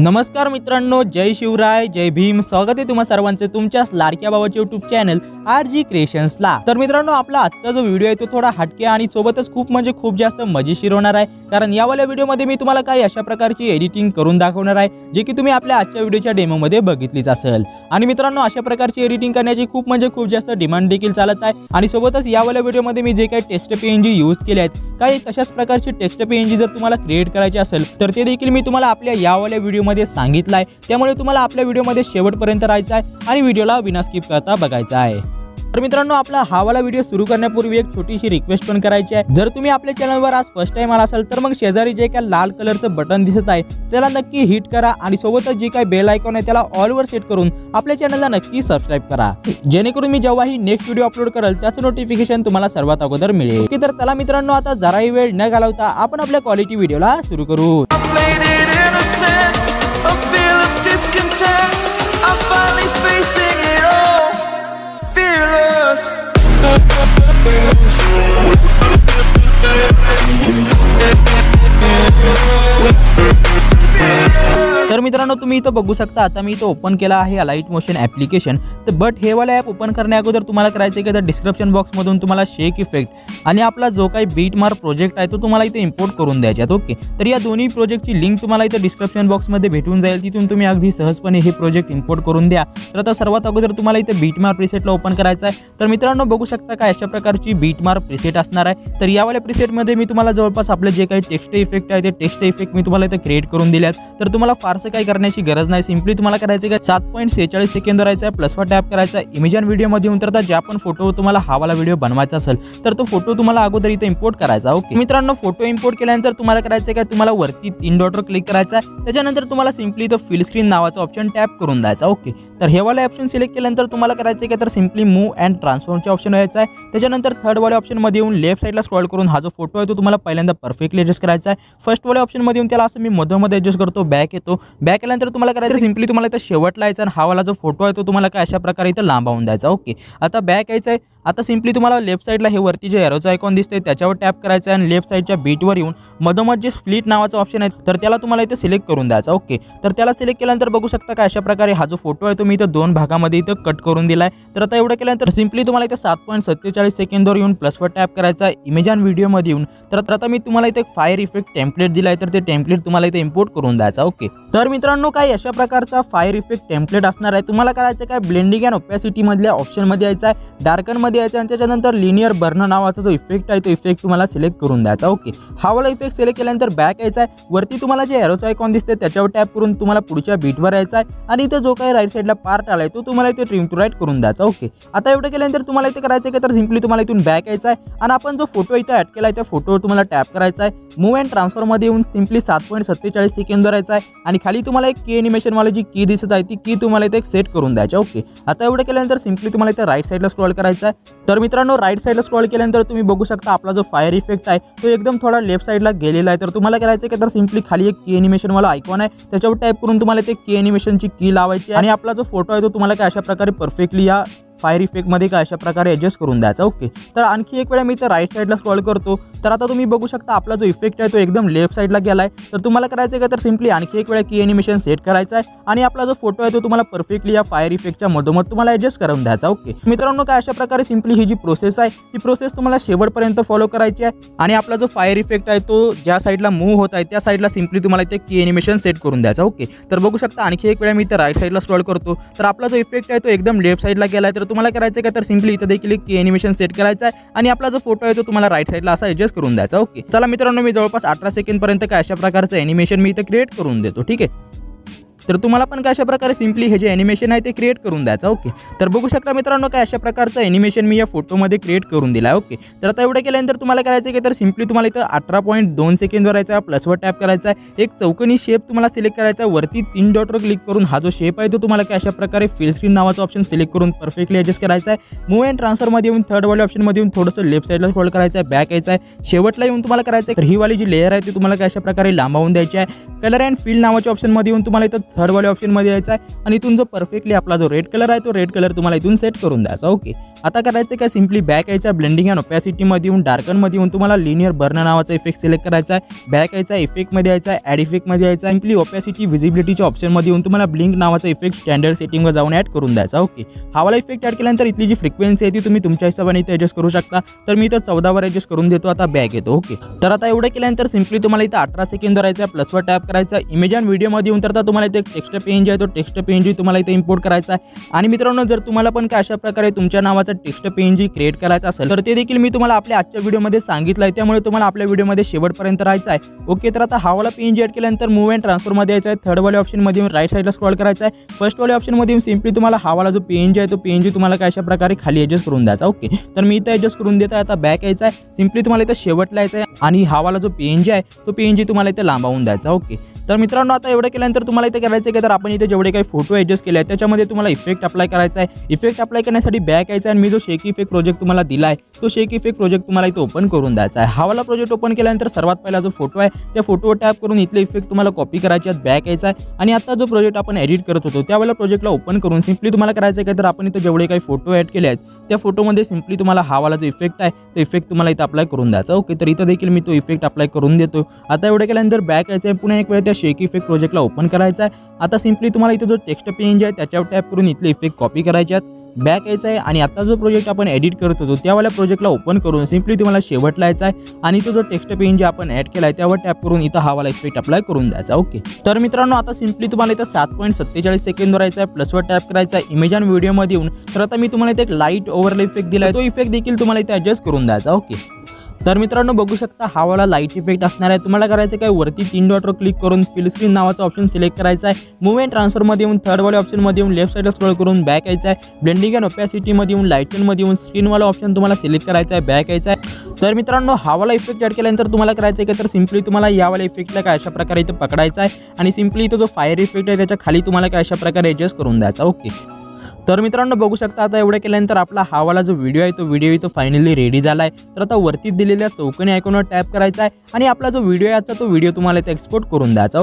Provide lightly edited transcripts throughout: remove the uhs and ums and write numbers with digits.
नमस्कार मित्रांनो, जय शिवराय, जय भीम। स्वागत आहे तुम्हा सर्वांचे तुमच्या लाडक्या भावाचे YouTube चॅनल RGcreations ला। तर मित्रांनो, आपला आजचा जो व्हिडिओ आहे तो थोडा हटके आणि सोबतच खूप जास्त मजेशीर होणार आहे, कारण यावाल्या व्हिडिओमध्ये मी तुम्हाला काही अशा प्रकारची एडिटिंग करून दाखवणार आहे जे की तुम्ही आपल्या आजच्या व्हिडिओच्या डेमो मध्ये बघितलीच असेल। आणि मित्रांनो, अशा प्रकारची एडिटिंग करण्याची खूप जास्त डिमांड देखील चालत आहे। आणि सोबतच यावाल्या व्हिडिओमध्ये मी जे काही टेक्स्ट PNG यूज केले आहेत, काही तशाच प्रकारची टेक्स्ट PNG जर तुम्हाला क्रिएट करायची असेल तर ते देखील मी तुम्हाला आपल्या यावाल्या व्हिडिओमध्ये सांगितलाय। त्यामुळे तुम्हाला आपल्या व्हिडिओमध्ये शेवटपर्यंत राहायचं आहे आणि व्हिडिओला बिना स्किप करता बघायचा आहे। तर मित्रांनो, आपला हा वाला व्हिडिओ सुरू करण्यापूर्वी एक छोटीशी रिक्वेस्ट पण करायची आहे। जर तुम्ही आपल्या चॅनलवर आज फर्स्ट टाइम आला असाल तर मग शेजारी जे काही लाल कलरचं बटन दिसत आहे त्याला नक्की हिट करा आणि सोबतच जे काही बेल आयकॉन आहे त्याला ऑल वर सेट करून आपल्या चॅनलला नक्की सबस्क्राइब करा, जेणेकरून मी जेव्हाही नेक्स्ट व्हिडिओ अपलोड करेल त्याचं नोटिफिकेशन तुम्हाला सर्वात अगोदर मिळेल। की तर चला मित्रांनो, आता जराही वेळ न घालवता आपण आपल्या क्वालिटी व्हिडिओला सुरू करू। तर मित्रांनो, तुम्ही इथं बघू शकता, आता मी इथं ओपन केला आहे अलाइट मोशन ॲप्लिकेशन। तर बट हे वाला ॲप ओपन करण्या अगोदर तुम्हाला करायचं आहे की तर डिस्क्रिप्शन बॉक्स मधून तुम्हाला शेक इफेक्ट आणि आपला जो काही बीट मार्क प्रोजेक्ट आहे तो तुम्हाला इथे इम्पोर्ट करून द्यायचे आहेत। ओके, तर या दोन्ही प्रोजेक्टची लिंक तुम्हाला इथे डिस्क्रिप्शन बॉक्स मध्ये भेटून जाईल, तिथून तुम्ही अगदी सहजपणे हे प्रोजेक्ट इम्पोर्ट करून द्या। तर आता सर्वात अगोदर तुम्हाला इथे बीट मार्क प्रीसेटला ओपन करायचं आहे। तर मित्रांनो, बघू शकता काय अशा प्रकारची बीट मार्क प्रीसेट असणार आहे। तर यावाल्या प्रीसेटमध्ये मी तुम्हाला जवळपास आपले जे काही टेक्स्ट इफेक्ट आहे ते टेक्स्ट इफेक्ट मी तुम्हाला इथे क्रिएट करून दिलेत। तर तुम्हाला फारसं काही करण्याची गरज नाही, सिंपली तुम्हाला करायचं आहे 7.46 सेकंद राहायचा आहे, प्लसवर टॅप करायचा आहे, इमेज अँड व्हिडिओ मध्ये उतरता ज्या पण फोटो तुम्हाला हा वाला व्हिडिओ बनवायचा असेल तर तो फोटो तुम्हाला अगोदर इथे इम्पोर्ट करायचा। ओके मित्रांनो, फोटो इम्पोर्ट केल्यानंतर तुम्हाला करायचं आहे काय, तुम्हाला वरती 3 डॉटवर क्लिक करायचा आहे, त्याच्यानंतर तुम्हाला सिंपली तो फिल स्क्रीन नावाचा ऑप्शन टॅप करून द्यायचा। ओके, तर हे वाला ऑप्शन सिलेक्ट केल्यानंतर तुम्हाला करायचं आहे तर सिंपली मूव्ह अँड ट्रान्सफॉर्मचे ऑप्शन यायचा आहे। त्याच्यानंतर थर्ड वाले ऑप्शन मध्ये येऊन लेफ्ट साइडला स्क्रॉल करून हा जो फोटो आहे तो तुम्हाला पहिल्यांदा परफेक्टली ॲडजस्ट करायचा आहे। फर्स्ट वाले ऑप्शन मध्ये येऊन त्याला असं मी मध्ये ॲडजस्ट करतो, बॅक येतो, बॅक केल्यानंतर तुम्हाला करायचं सिंपली तुम्हाला इथं शेवटला यायचा आणि हा वाला जो फोटो आहे तो तुम्हाला काय अशा प्रकारे इथं लांबवून द्यायचा। ओके, आता बॅक यायचं आहे। आता सिंपली तुम्हाला लेफ्ट साइडला हे वरती जे एरोचा आयकॉन दिसते त्याच्यावर टॅप करायचं आहे आणि लेफ्ट साइडच्या बीटवर येऊन मधोमध जे स्प्लिट नावाचा ऑप्शन आहे तर त्याला तुम्हाला इथे सिलेक्ट करून द्यायचा। ओके, तर त्याला सिलेक्ट केल्यानंतर बघू शकता का अशा प्रकारे हा जो फोटो आहे तो मी इथं 2 भागामध्ये इथं कट करून दिलाय। तर आता एवढं केल्यानंतर सिंपली तुम्हाला इथे 7.47 सेकंदवर येऊन प्लसवर टॅप करायचा आहे, इमेज अँड व्हिडिओ मध्ये येऊन तर आता मी तुम्हाला इथे एक फायर इफेक्ट टेम्पलेट दिलाय, तर ते टेम्पलेट तुम्हाला इथे इम्पोर्ट करून द्यायचा। ओके, तर मित्रांनो, काही अशा प्रकारचा फायर इफेक्ट टेम्पलेट असणार आहे। तुम्हाला करायचं काय, ब्लेंडिंग अँड ओपॅसिटी मधल्या ऑप्शन मध्ये यायचा आहे, डार्कन मध्ये यायचं आणि त्याच्यानंतर लिनियर बर्न नावाचा जो इफेक्ट आहे तो इफेक्ट तुम्हाला सिलेक्ट करून द्यायचा। ओके, हा वाला इफेक्ट सिलेक्ट केल्यानंतर बॅक यायचा आहे, वरती तुम्हाला जे एरोचा आयकॉन दिसते त्याच्यावर टॅप करून तुम्हाला पुढच्या बीटवर यायचा आहे आणि इथे जो काही राईट साइडला पार्ट आलाय तो तुम्हाला इथे ट्रिम टू राईट करून द्यायचा। ओके, आता एवढं केल्यानंतर तुम्हाला इथे करायचं आहे तर सिंपली तुम्हाला इथून बॅक यायचा आहे आणि आपण जो फोटो इथे ऍड केलाय त्या फोटोवर तुम्हाला टॅप करायचा आहे, मूव्ह अँड ट्रान्सफर मध्ये येऊन सिंपली 7.47 सेकंदवर यायचा आहे आणि खाली तुम्हाला एक की एनिमेशन वाली जी की दिसत आहे ती की तुम्हाला इथे सेट करून द्यायची। ओके, आता एवढं केल्यानंतर सिंपली तुम्हाला इथे राईट साइडला स्क्रॉल करायचा आहे। तर मित्रांनो, राईट साइडला स्क्रॉल केल्यानंतर तुम्ही बघू शकता आपला जो फायर इफेक्ट आहे तो एकदम थोडा लेफ्ट साइडला गेलेला आहे। तर तुम्हाला करायचं आहे की तर सिंपली खाली एक की एनिमेशन वाला आयकॉन आहे त्याच्यावर टॅप करून तुम्हाला ते की एनिमेशनची की लावायची आणि आपला जो फोटो आहे तो तुम्हाला काय अशा प्रकारे परफेक्टली या फायर इफेक्ट मध्ये काय अशा प्रकारे ॲडजस्ट करून द्यायचा। ओके, तर आणखी एक वेळा मी इथे राईट साइडला स्क्रॉल करतो तर आता तुम्ही बघू शकता आपला जो इफेक्ट आहे तो एकदम लेफ्ट साइडला गेलाय। तर तुम्हाला करायचं आहे तर सिंपली आणखी एक वेळा की एनिमेशन सेट करायचा आहे आणि आपला जो फोटो आहे तो तुम्हाला परफेक्टली या फायर इफेक्टच्या मधोमध तुम्हाला ॲडजस्ट करून द्यायचा। ओके मित्रांनो, काय अशा प्रकारे सिंपली ही जी प्रोसेस आहे ती प्रोसेस तुम्हाला शेवटपर्यंत फॉलो करायची आहे आणि आपला जो फायर इफेक्ट आहे तो ज्या साइडला मूव्ह होत आहे त्या साइडला सिंपली तुम्हाला इथे की एनिमेशन सेट करून द्यायचा। ओके, तर बघू शकता आणखी एक वेळा मी इथे राईट साइडला स्क्रॉल करतो तर आपला जो इफेक्ट आहे तो एकदम लेफ्ट साइडला गेलाय। तर तुम्हाला करायचं आहे तर सिंपली इथे देखील की एनिमेशन सेट करायचा आहे आणि आपला जो फोटो आहे तो तुम्हाला राईट साइडला असा ॲडजस्ट करून द्यायचा। ओके, चला मित्रांनो, मी जवळपास 18 सेकंद पर्यंत काय अशा प्रकारचं एनिमेशन मी इथे क्रिएट करून देतो। ठीक आहे, तर तुम्हाला पण काय अशा प्रकारे सिंपली हे जे एनिमेशन आहे ते क्रिएट करून द्यायचं। ओके, तर बघू शकता मित्रांनो काय अशा प्रकारचं एनिमेशन मी या फोटोमध्ये क्रिएट करून दिला आहे। ओके, तर आता एवढं केल्यानंतर तुम्हाला करायचं आहे की तर सिंपली तुम्हाला इथं 18.2 सेकंदवर यायचा आहे, प्लसवर टॅप करायचा आहे, एक चौकोनी शेप तुम्हाला सिलेक्ट करायचा आहे, वरती 3 डॉटवर क्लिक करून हा जो शेप आहे तो तुम्हाला काय अशा प्रकारे फिल स्क्रीन नावाचा ऑप्शन सिलेक्ट करून परफेक्टली ॲडजस्ट करायचा आहे। मूव्ह अँड ट्रान्सफर मध्ये येऊन थर्ड वाले ऑप्शन मध्ये येऊन थोडंसं लेफ्ट साइडला स्क्रॉल करायचं आहे, बॅक यायचं आहे, शेवटला येऊन तुम्हाला करायचं आहे तर ही वाली जी लेअर आहे ती तुम्हाला काय अशा प्रकारे लांबवून द्यायची आहे। कलर अँड फिल नावाच्या ऑप्शन मध्ये येऊन तुम्हाला इथं थर्ड वाले ऑप्शनमध्ये यायचं आहे आणि इथून जो परफेक्टली आपला जो रेड कलर आहे तो रेड कलर तुम्हाला इथून सेट करून द्यायचा. ओके, आता करायचं काय, सिम्पली बॅक यायचा, ब्लेंडिंग अँड ओपॅसिटीमध्ये येऊन डार्कनमध्ये येऊन तुम्हाला लिनियर बर्न नावाचा इफेक्ट सिलेक्ट करायचा आहे. बॅक यायचा, इफेक्टमध्ये यायचा, ॲड इफेक्टमध्ये यायचा, सिम्पली ओपॅसिटी व्हिजिबिलिटीच्या ऑप्शनमध्ये येऊन तुम्हाला ब्लिंक नावाचा इफेक्ट स्टँडर्ड सेटिंगवर जाऊन ॲड करून द्यायचा. ओके, हा वाला इफेक्ट ॲड केल्यानंतर इथली जी फ्रिक्वेन्सी आहे ती तुम्ही तुमच्या हिशोबाने इथे ॲडजस्ट करू शकता. तर मी इथं 14 वर ॲडजस्ट करून देतो. आता बॅक येतो. ओके, तर आता एवढं केल्यानंतर सिम्पली तुम्हाला इथं 18 सेकंद करायचं आहे, प्लसवर टॅप करायचा. इमेज अँड व्हिडिओमध्ये येऊन तर आता तुम्हाला इथे टेक्स्ट पेज आहे, तो टेक्स्ट पेज तुम्हाला इथे इम्पोर्ट करायचा आहे. आणि मित्रांनो, जर तुम्हाला पण काय अशा प्रकारे तुमच्या नावाचा टेक्स्ट पेज क्रिएट करायचा असेल तर ते देखील मी तुम्हाला आपल्या आजच्या व्हिडिओमध्ये सांगितलं आहे, त्यामुळे तुम्हाला आपल्या व्हिडिओमध्ये शेवटपर्यंत राहायचं आहे. ओके, तर आता हा वाला पेज ॲड केल्यानंतर मूव्ह अँड ट्रान्सफरमध्ये यायचं आहे. थर्ड वाले ऑप्शनमध्ये येऊन राईट साईडला स्क्रॉल करायचा आहे. फर्स्ट वाले ऑप्शनमध्ये येऊन सिम्पली तुम्हाला हा वाला जो पेज आहे तो पेज तुम्हाला काय अशा प्रकारे खाली ॲडजस्ट करून द्यायचा. ओके, तर मी इथं ॲडजस्ट करून देत आहे. आता बॅक यायचा आहे, सिम्पली तुम्हाला इथं शेवटला यायचं आहे आणि हा वाला जो पेज आहे तो पेज तुम्हाला इथे लांबवून द्यायचा. ओके, तर मित्रांनो, आता एवढं केल्यानंतर तुम्हाला इथे करायचं आहे की तर आपण इथे जेवढे काही फोटो ॲडजस्ट केले आहेत त्याच्यामध्ये तुम्हाला इफेक्ट अप्लाय करायचा आहे. इफेक्ट अप्लाय करण्यासाठी बॅक यायचा आणि मी जो शेक इफेक्ट प्रोजेक्ट तुम्हाला दिला आहे तो शेक इफेक्ट प्रोजेक्ट तुम्हाला इथे ओपन करून द्यायचा आहे. हा वाला प्रोजेक्ट ओपन केल्यानंतर सर्वात पहिला जो फोटो आहे त्या फोटोवर टॅप करून इथले इफेक्ट तुम्हाला कॉपी करायचे आहेत. बॅक यायचा आहे आणि आता जो प्रोजेक्ट आपण एडिट करत होतो त्यावेळेला प्रोजेक्टला ओपन करून सिम्पली तुम्हाला करायचं आहे की तर आपण इथे जेवढे काही फोटो ॲड केले आहेत त्या फोटोमध्ये सिम्पली तुम्हाला हा वाला जो इफेक्ट आहे तो इफेक्ट तुम्हाला इथे अप्लाय करून द्यायचा. ओके, तर इथं देखील मी तो इफेक्ट अप्लाय करून देतो. आता एवढं केल्यानंतर बॅक यायचं आहे, पुन्हा एक वेळ त्या शेक इफेक्ट प्रोजेक्टला ओपन करायचा आहे. आता सिम्पली तुम्हाला इथे जो टेक्स्ट पेज आहे त्याच्यावर टॅप करून इथले इफेक्ट कॉपी करायचे आहेत. बॅक यायचं आहे आणि आता जो प्रोजेक्ट आपण एडिट करत होतो त्यावेळेला प्रोजेक्टला ओपन करून सिम्पली तुम्हाला शेवटला यायचा आहे आणि तो जो टेक्स्ट पेज जे आपण ॲड केला आहे त्यावर टॅप करून इथं हा वाला इफेक्ट अप्लाय करून द्यायचा. ओके, तर मित्रांनो, आता सिम्पली तुम्हाला इथं 7.47 सेकंद राहायचं आहे, प्लसवर टॅप करायचा आहे. इमेज अँड व्हिडिओमध्ये येऊन तर आता मी तुम्हाला इथे एक लाईट ओव्हरले इफेक्ट दिला आहे, तो इफेक्ट देखील तुम्हाला इथे ॲडजस्ट करून द्यायचा. ओके, तर मित्रांनो बघू शकता हा वाला लाईट इफेक्ट असणार आहे. तुम्हाला करायचं काय, वरती 3 डॉटवर क्लिक करून फिल स्क्रीन नावाचा ऑप्शन सिलेक्ट करायचा आहे. मूव्ह अँड ट्रान्सफरमध्ये येऊन थर्ड वाले ऑप्शनमध्ये येऊन लेफ्ट साईडला स्क्रॉल करून बॅक यायचं आहे. ब्लेंडिंग अँड ओपॅसिटीमध्ये येऊन लाईटनमध्ये येऊन स्क्रीनवाला ऑप्शन तुम्हाला सिलेक्ट करायचा आहे. बॅक यायचा आहे. तर मित्रांनो, हा वाला इफेक्ट ॲड केल्यानंतर तुम्हाला करायचं आहे की तर सिम्पली तुम्हाला यावाला इफेक्टला काय अशा प्रकारे इथं पकडायचा आहे आणि सिम्पली इथं जो फायर इफेक्ट आहे त्याच्या खाली तुम्हाला काय अशा प्रकारे ॲडजस्ट करून द्यायचा. ओके, तर मित्रांनो बघू शकता आता एवढं केल्यानंतर आपला हा वाला जो व्हिडिओ आहे तो व्हिडिओ इथं फायनली रेडी झाला आहे. तर आता वरती दिलेल्या चौकोनी आयकॉनवर टॅप करायचा आहे आणि आपला जो व्हिडिओ आहे तो व्हिडिओ तुम्हाला इथे एक्सपोर्ट करून द्यायचा.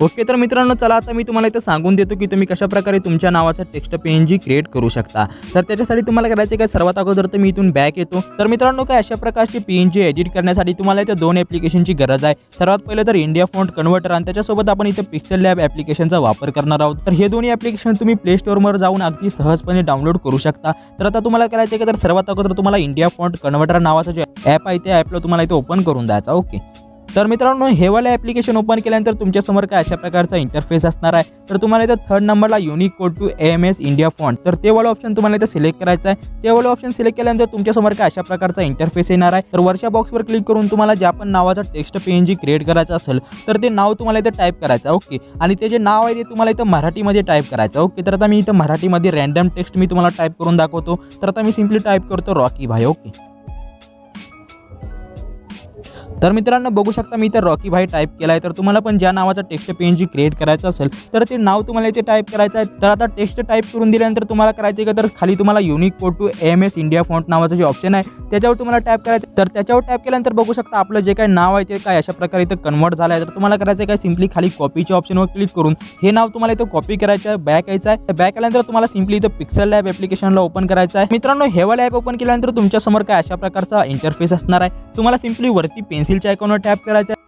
ओके, तर मित्रांनो चला आता मी तुम्हाला इथं सांगून देतो की तुम्ही कशा प्रकारे तुमच्या नावाचा टेक्स्ट पेज क्रिएट करू शकता. तर त्याच्यासाठी तुम्हाला करायचं काय, सर्वात अगोदर तर मी इथून बॅक येतो. तर मित्रांनो, काय अशा प्रकारची पेज एडिट करण्यासाठी तुम्हाला इथे 2 ॲप्लिकेशनची गरज आहे. सर्वात पहिलं तर इंडिया फॉन्ट कन्व्हर्टर आणि त्याच्यासोबत आपण इथे पिक्सल लॅब ॲप्लिकेशनचा वापर करणार आहोत. तर हे दोन्ही ॲप्लिकेशन तुम्ही प्ले स्टोअरवर जाऊन अगदी सहजपणे डाउनलोड करू शकता. तर आता तुम्हाला करायचं आहे की तर सर्वात अगोदर तुम्हाला इंडिया फॉन्ट कन्व्हर्टर नावाचं जे ॲप आहे त्या ॲपला तुम्हाला इथे ओपन करून द्यायचा. ओके, तर मित्रांनो, हे वाला ॲप्लिकेशन ओपन केल्यानंतर तुमच्यासमोर काय अशा प्रकारचा इंटरफेस असणार आहे. तर तुम्हाला इथं थर्ड नंबरला unique code to AMS India font, तर ते वाला ऑप्शन तुम्हाला इथं सिलेक्ट करायचा आहे. ते वाला ऑप्शन सिलेक्ट केल्यानंतर तुमच्यासमोर काय अशा प्रकारचा इंटरफेस येणार आहे. तर वरच्या बॉक्सवर क्लिक करून तुम्हाला ज्या पण नावाचा टेक्स्ट पेज क्रिएट करायचं असेल तर ते नाव तुम्हाला इथं टाईप करायचं. ओके, आणि ते जे नाव आहे ते तुम्हाला इथं मराठीमध्ये टाईप करायचं. ओके, तर आता मी इथं मराठीमध्ये रँडम टेक्स्ट मी तुम्हाला टाईप करून दाखवतो. तर आता मी सिम्पली टाईप करतो रॉकी भाई. ओके, तर मित्रांनो बघू शकता मी इथे रॉकी भाई टाईप केला आहे. तर तुम्हाला पण ज्या नावाचा टेक्स्ट पेज क्रिएट करायचं असेल तर ते नाव तुम्हाला इथे टाईप करायचं आहे. तर आता टेक्स्ट टाईप करून दिल्यानंतर तुम्हाला करायचं आहे का तर खाली तुम्हाला unique code to AMS India font नावाचं जे ऑप्शन आहे त्याच्यावर तुम्हाला टॅप करायचं. तर त्याच्यावर टॅप केल्यानंतर बघू शकता आपलं जे काही नाव आहे ते काय अशा प्रकारे इथं कन्वर्ट झालं आहे. तर तुम्हाला करायचं आहे काय, सिम्पली खाली कॉपीच्या ऑप्शनवर क्लिक करून हे नाव तुम्हाला इथं कॉपी करायचं आहे. बॅक यायचं आहे. बॅक आल्यानंतर तुम्हाला सिम्पली इथं पिक्सल लॅब ॲप्लिकेशनला ओपन करायचं आहे. मित्रांनो, हे वाला ॲप ओपन केल्यानंतर तुमच्यासमोर काय अशा प्रकारचा इंटरफेस असणार आहे. तुम्हाला सिम्पली वरती पेन्सिलच्या आयकॉनवर टॅप करायचं आहे.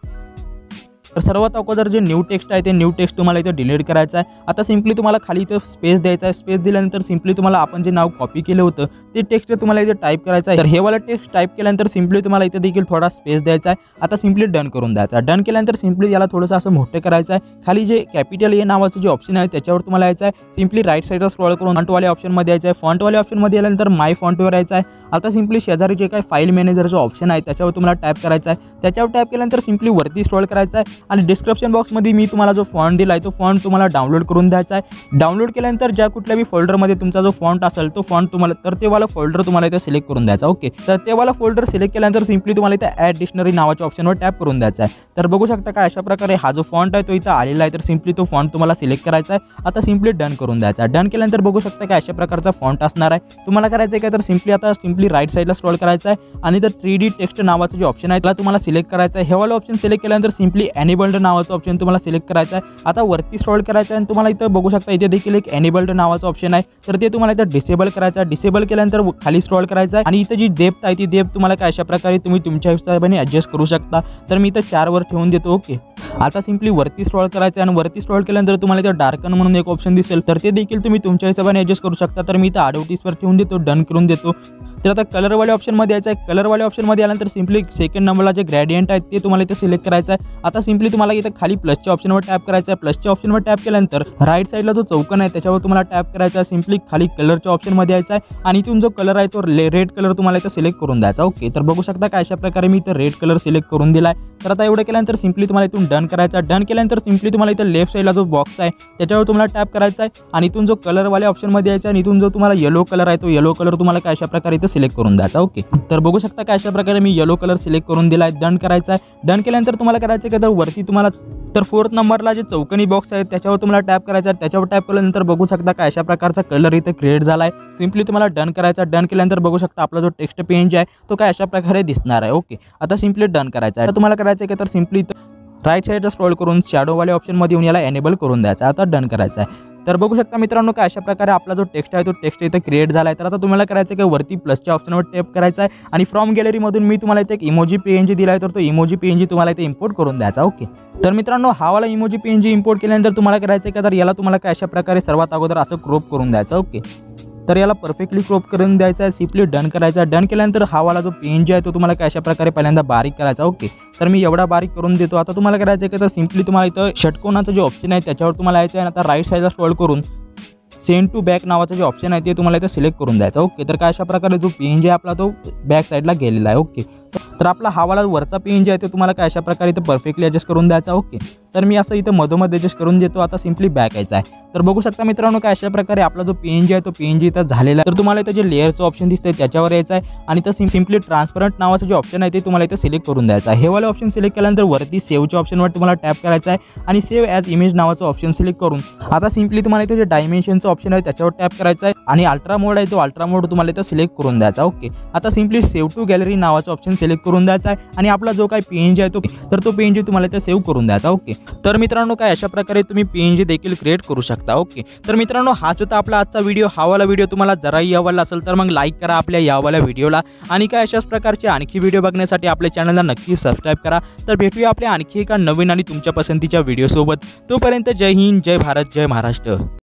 तर सर्वात अगोदर जे न्यू टेक्स्ट आहे ते न्यू टेक्स्ट तुम्हाला इथे डिलीट करायचं आहे. आता सिम्पली तुम्हाला खाली इथं स्पेस द्यायचा आहे. स्पेस दिल्यानंतर सिम्पली तुम्हाला आपण जे नाव कॉपी केलं होतं ते टेक्स्ट तुम्हाला इथे टाईप करायचं आहे. तर हे वाला टेक्स्ट टाईप केल्यानंतर सिम्पली तुम्हाला इथे देखील थोडा स्पेस द्यायचा आहे. आता सिम्पली डन करून द्यायचा. डन केल्यानंतर सिम्पली याला थोडंसं असं मोठं करायचं आहे. खाली जे कॅपिटल ए नावाचं जे ऑप्शन आहे त्याच्यावर तुम्हाला यायचं आहे. सिम्पली राईट साईडला स्क्रॉल करून फॉन्टवाले ऑप्शनमध्ये यायचं आहे. फॉन्टवाले ऑप्शनमध्ये आल्यानंतर माय फॉन्टवर यायचं आहे. आता सिम्पली शेजारी जे काही फाईल मॅनेजरचा ऑप्शन आहे त्याच्यावर तुम्हाला टॅप करायचा आहे. त्याच्यावर टॅप केल्यानंतर सिम्पली वरती स्क्रॉल करायचं आहे आणि डिस्क्रिप्शन बॉक्समध्ये मी तुम्हाला जो फॉन्ट दिला आहे तो फॉन्ट तुम्हाला डाउनलोड करून द्यायचा आहे. डाउनलोड केल्यानंतर ज्या कुठल्याही फोल्डरमध्ये तुमचा जो फॉन्ट असेल तो फॉन्ट तुम्हाला तर ते वाला फोल्डर तुम्हाला इथे सिलेक्ट करून द्यायचा. ओके, तर ते वाला फोल्डर सिलेक्ट केल्यानंतर सिम्पली तुम्हाला इथे ॲड डिक्शनरी नावाच्या ऑप्शनवर टॅप करून द्यायचा आहे. तर बघू शकता काय अशा प्रकारे हा जो फॉन्ट आहे तो इथं आलेला आहे. तर सिम्पली तो फॉन्ट तुम्हाला सिलेक्ट करायचा आहे. आता सिम्पली डन करून द्यायचा. डन केल्यानंतर बघू शकता काय अशा प्रकारचा फॉन्ट असणार आहे. तुम्हाला करायचं आहे काय तर सिम्पली आता सिम्पली राईट साईडला स्क्रॉल करायचं आहे आणि तर 3D टेक्स्ट नावाचं जे ऑप्शन आहे त्याला तुम्हाला सिलेक्ट करायचं आहे. हे वाला ऑप्शन सिलेक्ट केल्यानंतर सिम्पली एनेबल्ड नावाचं ऑप्शन तुम्हाला सिलेक्ट करायचं आहे। आता वरती स्क्रॉल करायचं आहे आणि तुम्हाला इथं बघू शकता इथे देखील एक एनेबल्ड नावाचं ऑप्शन आहे, तर ते तुम्हाला इथं डिसेबल करायचं आहे। डिसेबल केल्यानंतर खाली स्क्रॉल करायचं आहे आणि इथं जी डेप्थ आहे ती डेप्थ तुम्हाला काय अशा प्रकारे तुम्ही तुमच्या हिशोबाने ॲडजस्ट करू शकता। तर मी इथं 4 वर ठेवून देतो। ओके, आता सिंपली वरती स्क्रॉल करायचं आहे आणि वरती स्क्रॉल केल्यानंतर तुम्हाला इथं डार्कन म्हणून एक ऑप्शन दिसेल, तर ते देखील तुम्ही तुमच्या हिशोबाने ॲडजस्ट करू शकता। तर मी इथं अडवटीसवर ठेवून देतो, डन करून देतो। तर आता कलरवाल्या ऑप्शनमध्ये यायचं आहे। कलरवाल्या ऑप्शनमध्ये आल्यानंतर सिंपली सेकंड नंबरला जे ग्रेडियंट आहे ते तुम्हाला इथे सिलेक्ट करायचं आहे। आता सिंपली तुम्हाला इथं खाली प्लसच्या ऑप्शनवर टॅप करायचं आहे। प्लसच्या ऑप्शनवर टॅप केल्यानंतर राईट साईडला जो चौकन आहे त्याच्यावर तुम्हाला टॅप करायचा आहे। सिंपली खाली कलरच्या ऑप्शनमध्ये यायचं आहे आणि इथून जो कलर आहे तो रेड कलर तुम्हाला इथं सिलेक्ट करून द्यायचा। ओके, तर बघू शकता काय अशा प्रकारे मी इथं रेड कलर सिलेक्ट करून दिला आहे। तर आता एवढं केल्यानंतर सिंपली तुम्हाला इथून डन करायचा आहे। डन केल्यानंतर सिंपली तुम्हाला इथं लेफ्ट साईडला जो बॉक्स आहे त्याच्यावर तुम्हाला टॅप करायचा आहे आणि इथून जो कलरवाल्या ऑप्शनमध्ये यायचा आणि इथून जो तुम्हाला येलो कलर आहे तो येलो कलर तुम्हाला काय अशा प्रकारे इथं सिलेक्ट करून द्यायचा। ओके, तर बघू शकता काय अशा प्रकारे मी येलो कलर सिलेक्ट करून दिला आहे। डन करायचा आहे। डन केल्यानंतर तुम्हाला करायचं की तर वरती तुम्हाला तर 4th नंबरला जे चौकनी बॉक्स आहे त्याच्यावर तुम्हाला टॅप करायचा आहे। त्याच्यावर टॅप केल्यानंतर बघू शकता काय अशा प्रकारचा कलर इथे क्रिएट झाला आहे। सिंपली तुम्हाला डन करायचा आहे। डन केल्यानंतर बघू शकता आपला जो टेक्स्ट पेज आहे तो काय अशा प्रकारे दिसणार आहे। ओके, आता सिंपली डन करायचा आहे। तुम्हाला करायचं आहे की तर सिंपली राईट साईडला स्क्रॉल करून शॅडोवाल्या ऑप्शनमध्ये येऊन याला एनेबल करून द्यायचा। आता डन करायचा आहे। तर बघू शकता मित्रांनो काय अशा प्रकारे आपला जो टेक्स्ट आहे तो टेक्स्ट इथे क्रिएट झाला आहे। तर आता तुम्हाला करायचं आहे की वरती प्लसच्या ऑप्शनवर टॅप करायचा आहे आणि फ्रॉम गॅलरीमधून मी तुम्हाला इथे एक इमोजी पीएनजी दिला आहे, तर तो इमोजी पीएनजी तुम्हाला इथे इम्पोर्ट करून द्यायचा। ओके, तर मित्रांनो हा वाला इमोजी पीएनजी इम्पोर्ट केल्यानंतर तुम्हाला करायचं आहे की तर याला तुम्हाला काय अशा प्रकारे सर्वात अगोदर असं क्रॉप करून द्यायचं। ओके, तर याला परफेक्टली क्रॉप करून द्यायचा आहे। सिंपली डन करायचा आहे। डन केल्यानंतर हा वाला जो पेज आहे तो तुम्हाला काय अशा प्रकारे पहिल्यांदा बारीक करायचा। ओके, तर मी एवढा बारीक करून देतो। आता तुम्हाला करायचं आहे की तर सिंपली तुम्हाला इथं षटकोनाचं जे ऑप्शन आहे त्याच्यावर तुम्हाला यायचं आहे। आता राईट साईडला स्क्रॉल करून सेंड टू बॅक नावाचं जे ऑप्शन आहे ते तुम्हाला इथं सिलेक्ट करून द्यायचं। ओके, तर काय अशा प्रकारे जो पेज आहे आपला तो बॅक साईडला गेलेला आहे। ओके, तर आपला हा वाला वरचा पेज आहे ते तुम्हाला काय अशा प्रकारे इथं परफेक्टली ॲडजस्ट करून द्यायचा। ओके, तर मी असं इथं मधोमध ॲडजस्ट करून देतो। आता सिंपली बॅक यायचा आहे। तर बघू शकता मित्रांनो काय अशा प्रकारे आपला जो पेज आहे तो पेज इथं झालेला आहे। तर तुम्हाला इथं जे लेअरचं ऑप्शन दिसतंय त्याच्यावर यायचं आहे आणि इथं सिंपली ट्रान्सपरंट नावाचं जे ऑप्शन आहे ते तुम्हाला इथं सिलेक्ट करून द्यायचं आहे। हे वाला ऑप्शन सिलेक्ट केल्यानंतर वरती सेव्हच्या ऑप्शनवर तुम्हाला टॅप करायचं आहे आणि सेव्ह ॲज इमेज नावाचं ऑप्शन सिलेक्ट करून आता सिंपली तुम्हाला इथं जे डायमेन्शनचं ऑप्शन आहे त्याच्यावर टॅप करायचं आहे आणि अल्ट्रा मोड आहे तो अल्ट्रा मोड तुम्हाला इथं सिलेक्ट करून द्यायचा। ओके, आता सिंपली सेव्ह टू गॅलरी नावाचं ऑप्शन सिलेक्ट करून द्यायचा आहे आणि आपला जो काही पीएनजी आहे तो पीएनजी तुम्हाला इथे सेव्ह करून द्यायचा। ओके, तर मित्रांनो काय अशा प्रकारे तुम्ही पीएनजी देखील क्रिएट करू शकता। ओके, तर मित्रांनो हाच होता आपला आजचा व्हिडिओ। हा वाला व्हिडिओ तुम्हाला जराही आवडला असेल तर मग लाईक करा आपल्या यावाल्या व्हिडिओला आणि काय अशाच प्रकारचे आणखी व्हिडिओ बघण्यासाठी आपल्या चॅनलला नक्की सबस्क्राईब करा। तर भेटूया आपल्या आणखी एका नवीन आणि तुमच्या पसंतीच्या व्हिडिओसोबत। तोपर्यंत जय हिंद, जय भारत, जय महाराष्ट्र।